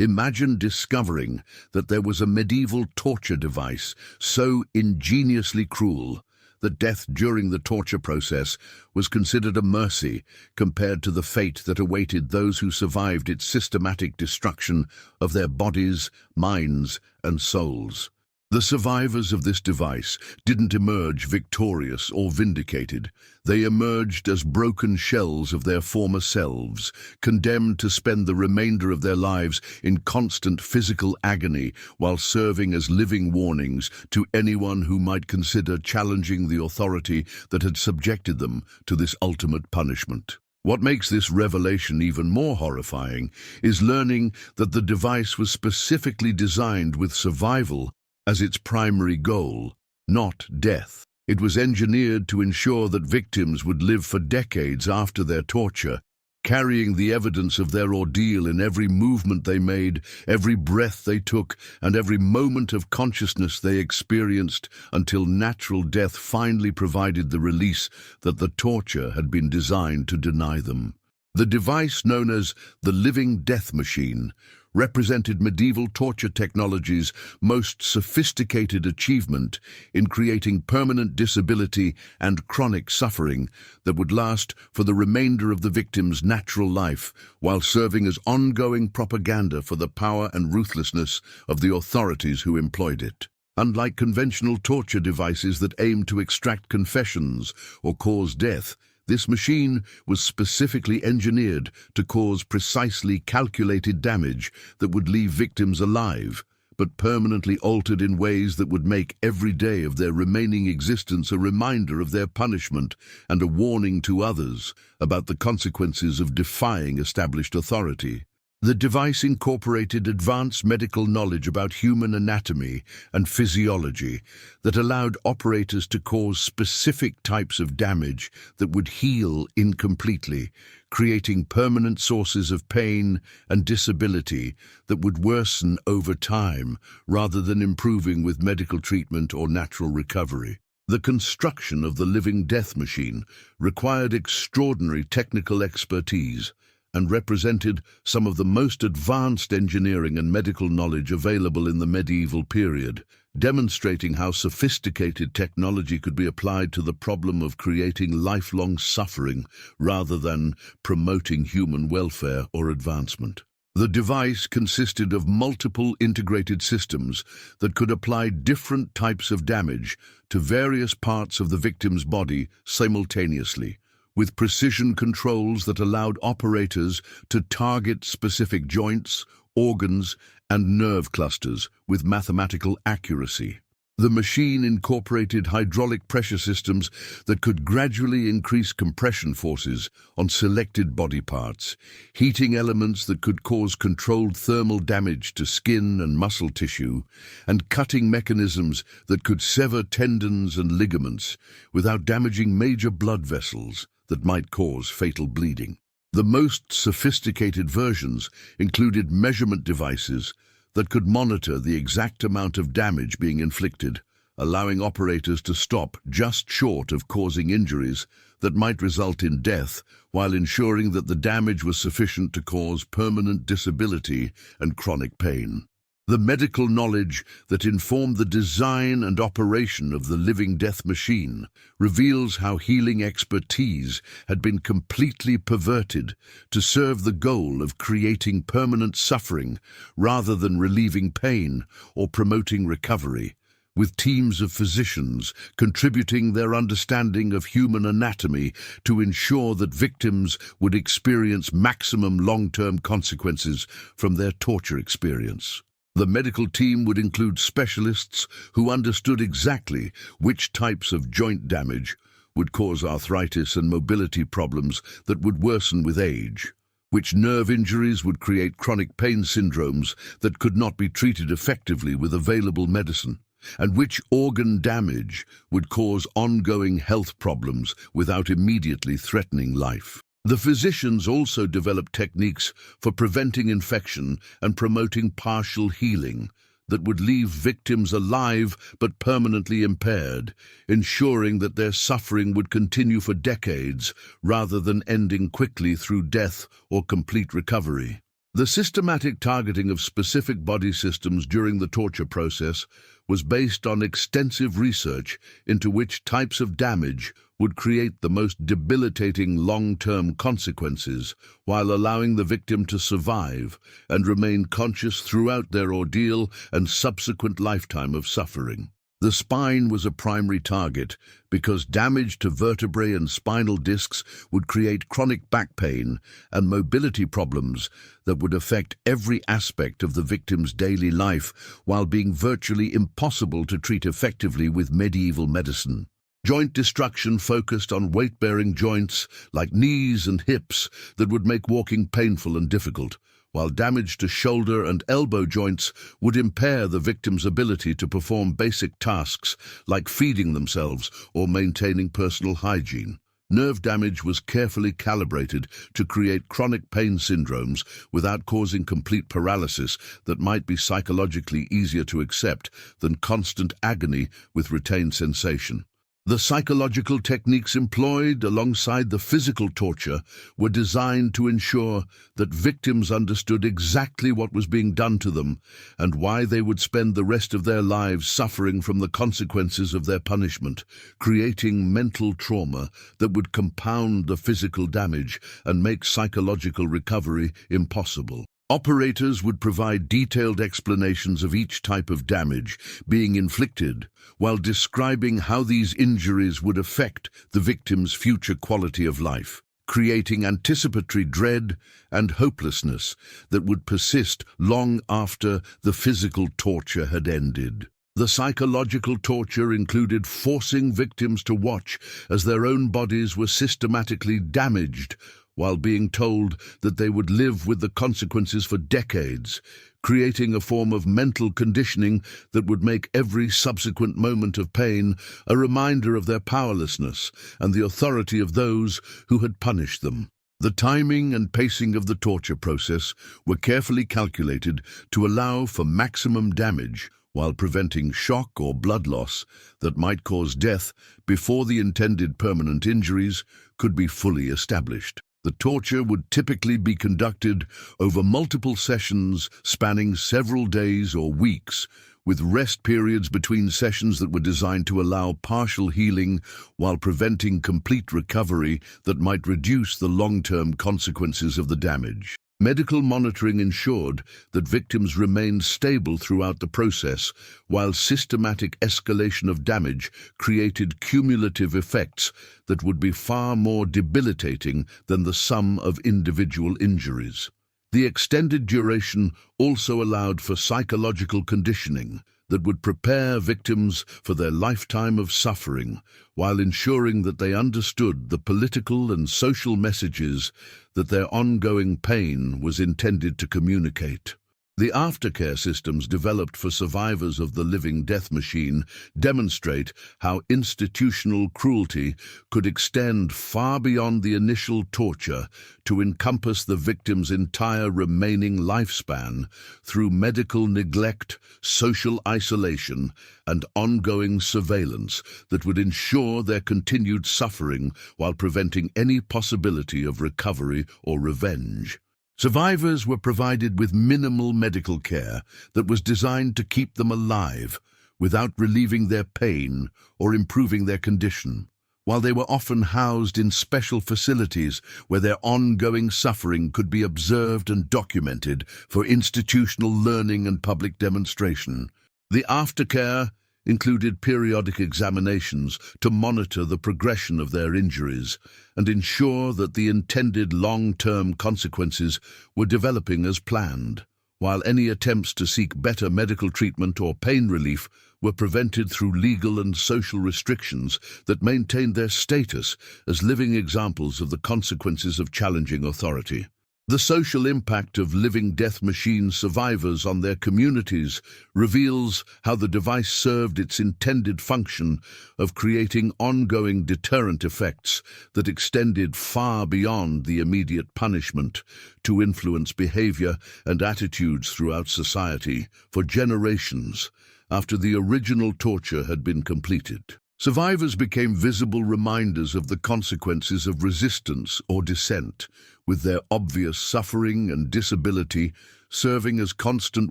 Imagine discovering that there was a medieval torture device so ingeniously cruel that death during the torture process was considered a mercy compared to the fate that awaited those who survived its systematic destruction of their bodies, minds, and souls. The survivors of this device didn't emerge victorious or vindicated. They emerged as broken shells of their former selves, condemned to spend the remainder of their lives in constant physical agony while serving as living warnings to anyone who might consider challenging the authority that had subjected them to this ultimate punishment. What makes this revelation even more horrifying is learning that the device was specifically designed with survival as its primary goal, not death. It was engineered to ensure that victims would live for decades after their torture, carrying the evidence of their ordeal in every movement they made, every breath they took, and every moment of consciousness they experienced until natural death finally provided the release that the torture had been designed to deny them. The device known as the living death machine represented medieval torture technology's most sophisticated achievement in creating permanent disability and chronic suffering that would last for the remainder of the victim's natural life, while serving as ongoing propaganda for the power and ruthlessness of the authorities who employed it. Unlike conventional torture devices that aim to extract confessions or cause death, this machine was specifically engineered to cause precisely calculated damage that would leave victims alive, but permanently altered in ways that would make every day of their remaining existence a reminder of their punishment and a warning to others about the consequences of defying established authority. The device incorporated advanced medical knowledge about human anatomy and physiology that allowed operators to cause specific types of damage that would heal incompletely, creating permanent sources of pain and disability that would worsen over time rather than improving with medical treatment or natural recovery. The construction of the living death machine required extraordinary technical expertise and represented some of the most advanced engineering and medical knowledge available in the medieval period, demonstrating how sophisticated technology could be applied to the problem of creating lifelong suffering rather than promoting human welfare or advancement. The device consisted of multiple integrated systems that could apply different types of damage to various parts of the victim's body simultaneously, with precision controls that allowed operators to target specific joints, organs, and nerve clusters with mathematical accuracy. The machine incorporated hydraulic pressure systems that could gradually increase compression forces on selected body parts, heating elements that could cause controlled thermal damage to skin and muscle tissue, and cutting mechanisms that could sever tendons and ligaments without damaging major blood vessels that might cause fatal bleeding. The most sophisticated versions included measurement devices that could monitor the exact amount of damage being inflicted, allowing operators to stop just short of causing injuries that might result in death, while ensuring that the damage was sufficient to cause permanent disability and chronic pain. The medical knowledge that informed the design and operation of the living death machine reveals how healing expertise had been completely perverted to serve the goal of creating permanent suffering rather than relieving pain or promoting recovery, with teams of physicians contributing their understanding of human anatomy to ensure that victims would experience maximum long-term consequences from their torture experience. The medical team would include specialists who understood exactly which types of joint damage would cause arthritis and mobility problems that would worsen with age, which nerve injuries would create chronic pain syndromes that could not be treated effectively with available medicine, and which organ damage would cause ongoing health problems without immediately threatening life. The physicians also developed techniques for preventing infection and promoting partial healing that would leave victims alive but permanently impaired, ensuring that their suffering would continue for decades rather than ending quickly through death or complete recovery. The systematic targeting of specific body systems during the torture process was based on extensive research into which types of damage would create the most debilitating long-term consequences while allowing the victim to survive and remain conscious throughout their ordeal and subsequent lifetime of suffering. The spine was a primary target because damage to vertebrae and spinal discs would create chronic back pain and mobility problems that would affect every aspect of the victim's daily life while being virtually impossible to treat effectively with medieval medicine. Joint destruction focused on weight-bearing joints like knees and hips that would make walking painful and difficult, while damage to shoulder and elbow joints would impair the victim's ability to perform basic tasks like feeding themselves or maintaining personal hygiene. Nerve damage was carefully calibrated to create chronic pain syndromes without causing complete paralysis that might be psychologically easier to accept than constant agony with retained sensation. The psychological techniques employed alongside the physical torture were designed to ensure that victims understood exactly what was being done to them and why they would spend the rest of their lives suffering from the consequences of their punishment, creating mental trauma that would compound the physical damage and make psychological recovery impossible. Operators would provide detailed explanations of each type of damage being inflicted, while describing how these injuries would affect the victim's future quality of life, creating anticipatory dread and hopelessness that would persist long after the physical torture had ended. The psychological torture included forcing victims to watch as their own bodies were systematically damaged, while being told that they would live with the consequences for decades, creating a form of mental conditioning that would make every subsequent moment of pain a reminder of their powerlessness and the authority of those who had punished them. The timing and pacing of the torture process were carefully calculated to allow for maximum damage while preventing shock or blood loss that might cause death before the intended permanent injuries could be fully established. The torture would typically be conducted over multiple sessions spanning several days or weeks, with rest periods between sessions that were designed to allow partial healing while preventing complete recovery that might reduce the long-term consequences of the damage. Medical monitoring ensured that victims remained stable throughout the process, while systematic escalation of damage created cumulative effects that would be far more debilitating than the sum of individual injuries. The extended duration also allowed for psychological conditioning that would prepare victims for their lifetime of suffering, while ensuring that they understood the political and social messages that their ongoing pain was intended to communicate. The aftercare systems developed for survivors of the living death machine demonstrate how institutional cruelty could extend far beyond the initial torture to encompass the victim's entire remaining lifespan through medical neglect, social isolation, and ongoing surveillance that would ensure their continued suffering while preventing any possibility of recovery or revenge. Survivors were provided with minimal medical care that was designed to keep them alive without relieving their pain or improving their condition, while they were often housed in special facilities where their ongoing suffering could be observed and documented for institutional learning and public demonstration. The aftercare included periodic examinations to monitor the progression of their injuries and ensure that the intended long-term consequences were developing as planned, while any attempts to seek better medical treatment or pain relief were prevented through legal and social restrictions that maintained their status as living examples of the consequences of challenging authority. The social impact of living death machine survivors on their communities reveals how the device served its intended function of creating ongoing deterrent effects that extended far beyond the immediate punishment to influence behavior and attitudes throughout society for generations after the original torture had been completed. Survivors became visible reminders of the consequences of resistance or dissent, with their obvious suffering and disability serving as constant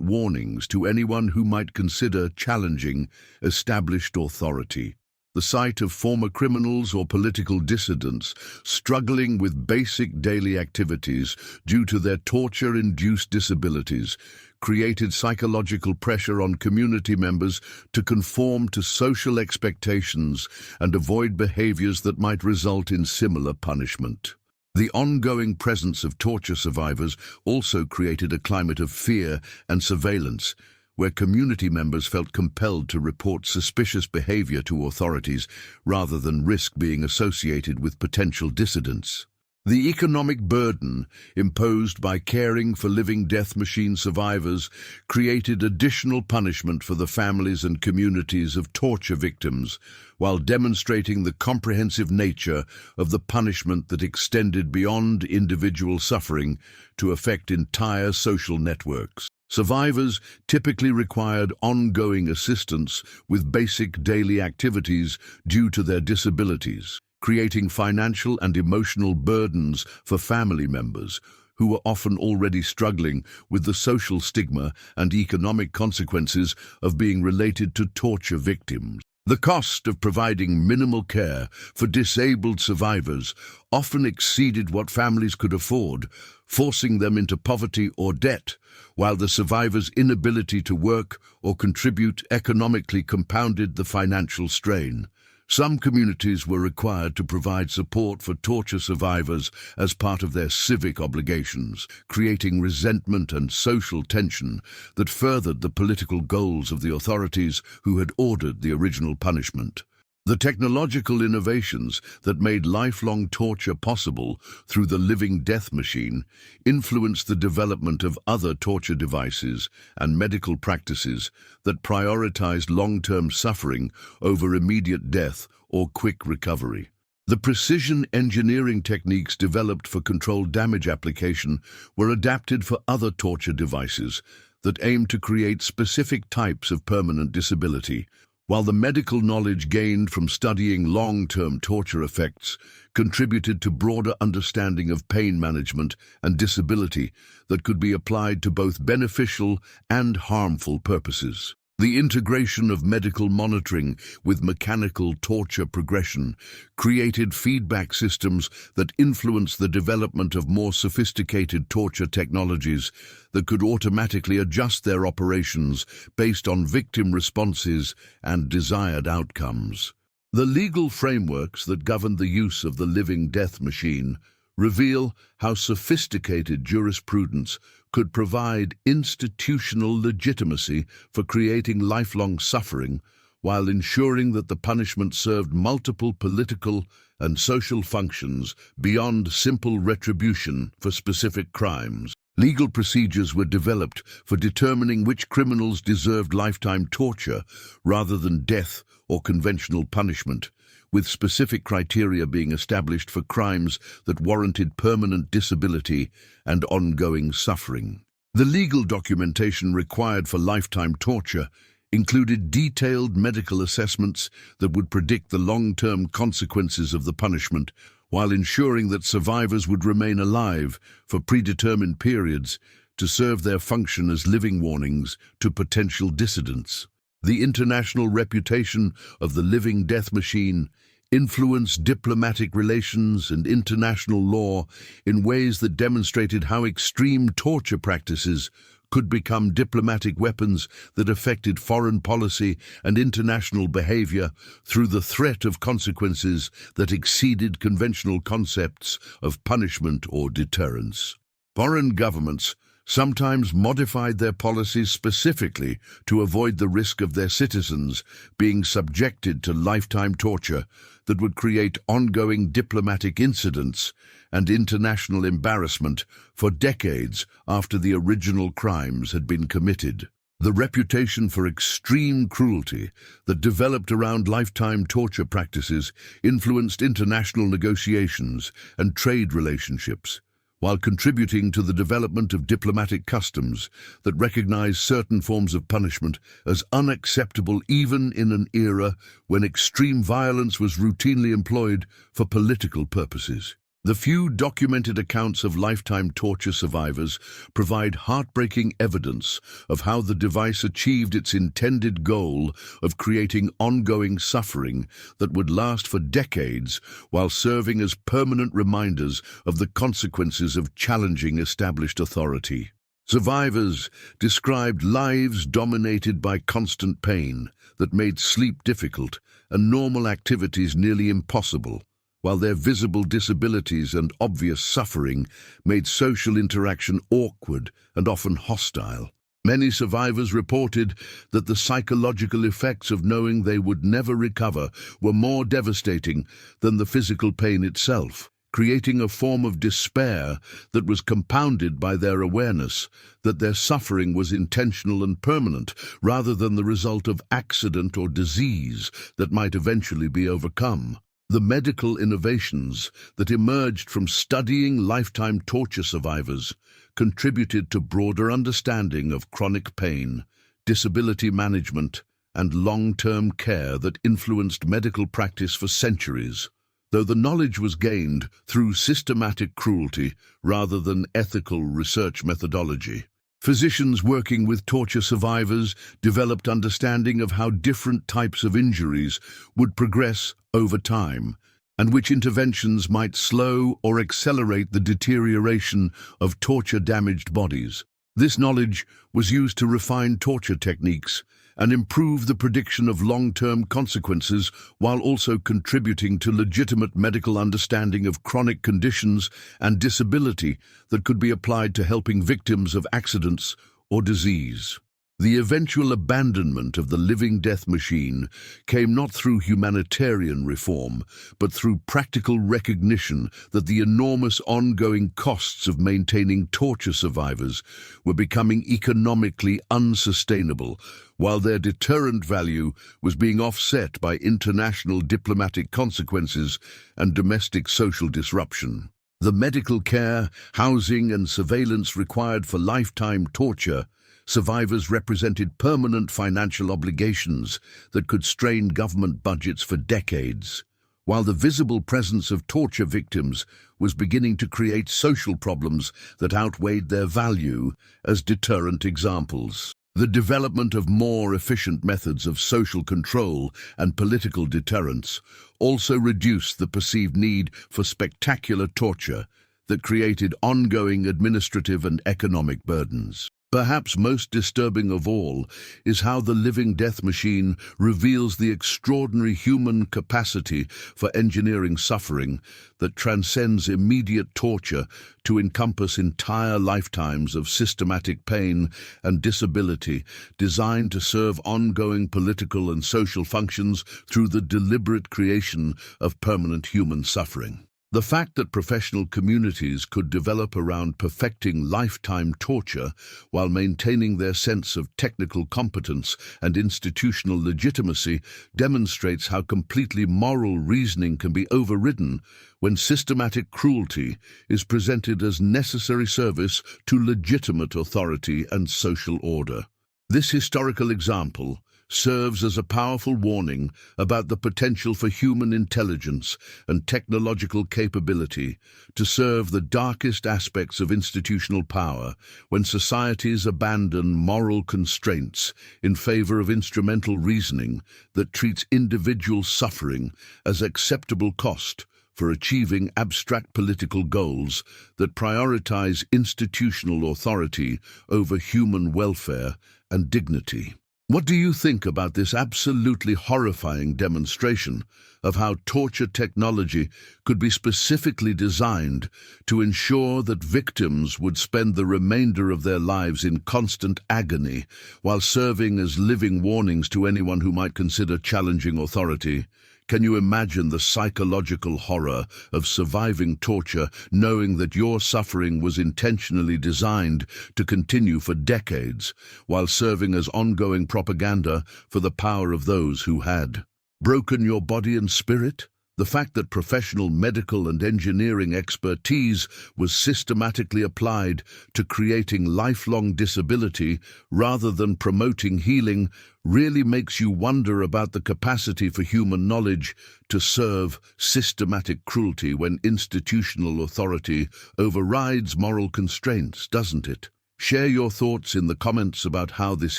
warnings to anyone who might consider challenging established authority. The sight of former criminals or political dissidents struggling with basic daily activities due to their torture-induced disabilities created psychological pressure on community members to conform to social expectations and avoid behaviors that might result in similar punishment. The ongoing presence of torture survivors also created a climate of fear and surveillance, where community members felt compelled to report suspicious behavior to authorities rather than risk being associated with potential dissidents. The economic burden imposed by caring for living death machine survivors created additional punishment for the families and communities of torture victims, while demonstrating the comprehensive nature of the punishment that extended beyond individual suffering to affect entire social networks. Survivors typically required ongoing assistance with basic daily activities due to their disabilities, creating financial and emotional burdens for family members who were often already struggling with the social stigma and economic consequences of being related to torture victims. The cost of providing minimal care for disabled survivors often exceeded what families could afford, forcing them into poverty or debt, while the survivors' inability to work or contribute economically compounded the financial strain. Some communities were required to provide support for torture survivors as part of their civic obligations, creating resentment and social tension that furthered the political goals of the authorities who had ordered the original punishment. The technological innovations that made lifelong torture possible through the living death machine influenced the development of other torture devices and medical practices that prioritized long-term suffering over immediate death or quick recovery. The precision engineering techniques developed for controlled damage application were adapted for other torture devices that aimed to create specific types of permanent disability, while the medical knowledge gained from studying long-term torture effects contributed to broader understanding of pain management and disability that could be applied to both beneficial and harmful purposes. The integration of medical monitoring with mechanical torture progression created feedback systems that influenced the development of more sophisticated torture technologies that could automatically adjust their operations based on victim responses and desired outcomes. The legal frameworks that govern the use of the living death machine reveal how sophisticated jurisprudence could provide institutional legitimacy for creating lifelong suffering while ensuring that the punishment served multiple political and social functions beyond simple retribution for specific crimes. Legal procedures were developed for determining which criminals deserved lifetime torture rather than death or conventional punishment, with specific criteria being established for crimes that warranted permanent disability and ongoing suffering. The legal documentation required for lifetime torture included detailed medical assessments that would predict the long-term consequences of the punishment, while ensuring that survivors would remain alive for predetermined periods to serve their function as living warnings to potential dissidents. The international reputation of the living death machine influenced diplomatic relations and international law in ways that demonstrated how extreme torture practices could become diplomatic weapons that affected foreign policy and international behavior through the threat of consequences that exceeded conventional concepts of punishment or deterrence. Foreign governments sometimes modified their policies specifically to avoid the risk of their citizens being subjected to lifetime torture that would create ongoing diplomatic incidents and international embarrassment for decades after the original crimes had been committed. The reputation for extreme cruelty that developed around lifetime torture practices influenced international negotiations and trade relationships, while contributing to the development of diplomatic customs that recognize certain forms of punishment as unacceptable even in an era when extreme violence was routinely employed for political purposes. The few documented accounts of lifetime torture survivors provide heartbreaking evidence of how the device achieved its intended goal of creating ongoing suffering that would last for decades while serving as permanent reminders of the consequences of challenging established authority. Survivors described lives dominated by constant pain that made sleep difficult and normal activities nearly impossible, while their visible disabilities and obvious suffering made social interaction awkward and often hostile. Many survivors reported that the psychological effects of knowing they would never recover were more devastating than the physical pain itself, creating a form of despair that was compounded by their awareness that their suffering was intentional and permanent rather than the result of accident or disease that might eventually be overcome. The medical innovations that emerged from studying lifetime torture survivors contributed to broader understanding of chronic pain, disability management, and long-term care that influenced medical practice for centuries, though the knowledge was gained through systematic cruelty rather than ethical research methodology. Physicians working with torture survivors developed understanding of how different types of injuries would progress over time, and which interventions might slow or accelerate the deterioration of torture-damaged bodies. This knowledge was used to refine torture techniques and improve the prediction of long-term consequences while also contributing to legitimate medical understanding of chronic conditions and disability that could be applied to helping victims of accidents or disease. The eventual abandonment of the living death machine came not through humanitarian reform, but through practical recognition that the enormous ongoing costs of maintaining torture survivors were becoming economically unsustainable, while their deterrent value was being offset by international diplomatic consequences and domestic social disruption. The medical care, housing, and surveillance required for lifetime torture survivors represented permanent financial obligations that could strain government budgets for decades, while the visible presence of torture victims was beginning to create social problems that outweighed their value as deterrent examples. The development of more efficient methods of social control and political deterrence also reduced the perceived need for spectacular torture that created ongoing administrative and economic burdens. Perhaps most disturbing of all is how the living death machine reveals the extraordinary human capacity for engineering suffering that transcends immediate torture to encompass entire lifetimes of systematic pain and disability designed to serve ongoing political and social functions through the deliberate creation of permanent human suffering. The fact that professional communities could develop around perfecting lifetime torture while maintaining their sense of technical competence and institutional legitimacy demonstrates how completely moral reasoning can be overridden when systematic cruelty is presented as necessary service to legitimate authority and social order. This historical example serves as a powerful warning about the potential for human intelligence and technological capability to serve the darkest aspects of institutional power when societies abandon moral constraints in favor of instrumental reasoning that treats individual suffering as acceptable cost for achieving abstract political goals that prioritize institutional authority over human welfare and dignity. What do you think about this absolutely horrifying demonstration of how torture technology could be specifically designed to ensure that victims would spend the remainder of their lives in constant agony while serving as living warnings to anyone who might consider challenging authority? Can you imagine the psychological horror of surviving torture, knowing that your suffering was intentionally designed to continue for decades, while serving as ongoing propaganda for the power of those who had broken your body and spirit? The fact that professional medical and engineering expertise was systematically applied to creating lifelong disability rather than promoting healing really makes you wonder about the capacity for human knowledge to serve systematic cruelty when institutional authority overrides moral constraints, doesn't it? Share your thoughts in the comments about how this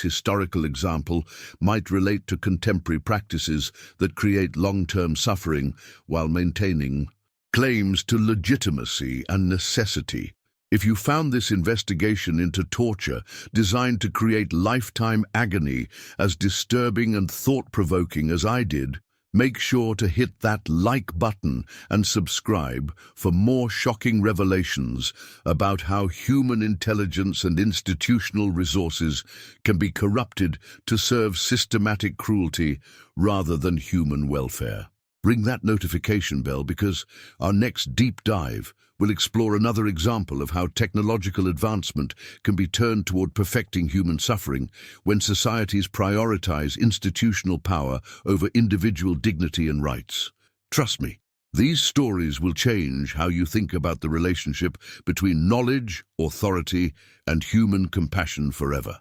historical example might relate to contemporary practices that create long-term suffering while maintaining claims to legitimacy and necessity. If you found this investigation into torture designed to create lifetime agony as disturbing and thought-provoking as I did, make sure to hit that like button and subscribe for more shocking revelations about how human intelligence and institutional resources can be corrupted to serve systematic cruelty rather than human welfare. Ring that notification bell because our next deep dive will explore another example of how technological advancement can be turned toward perfecting human suffering when societies prioritize institutional power over individual dignity and rights. Trust me, these stories will change how you think about the relationship between knowledge, authority, and human compassion forever.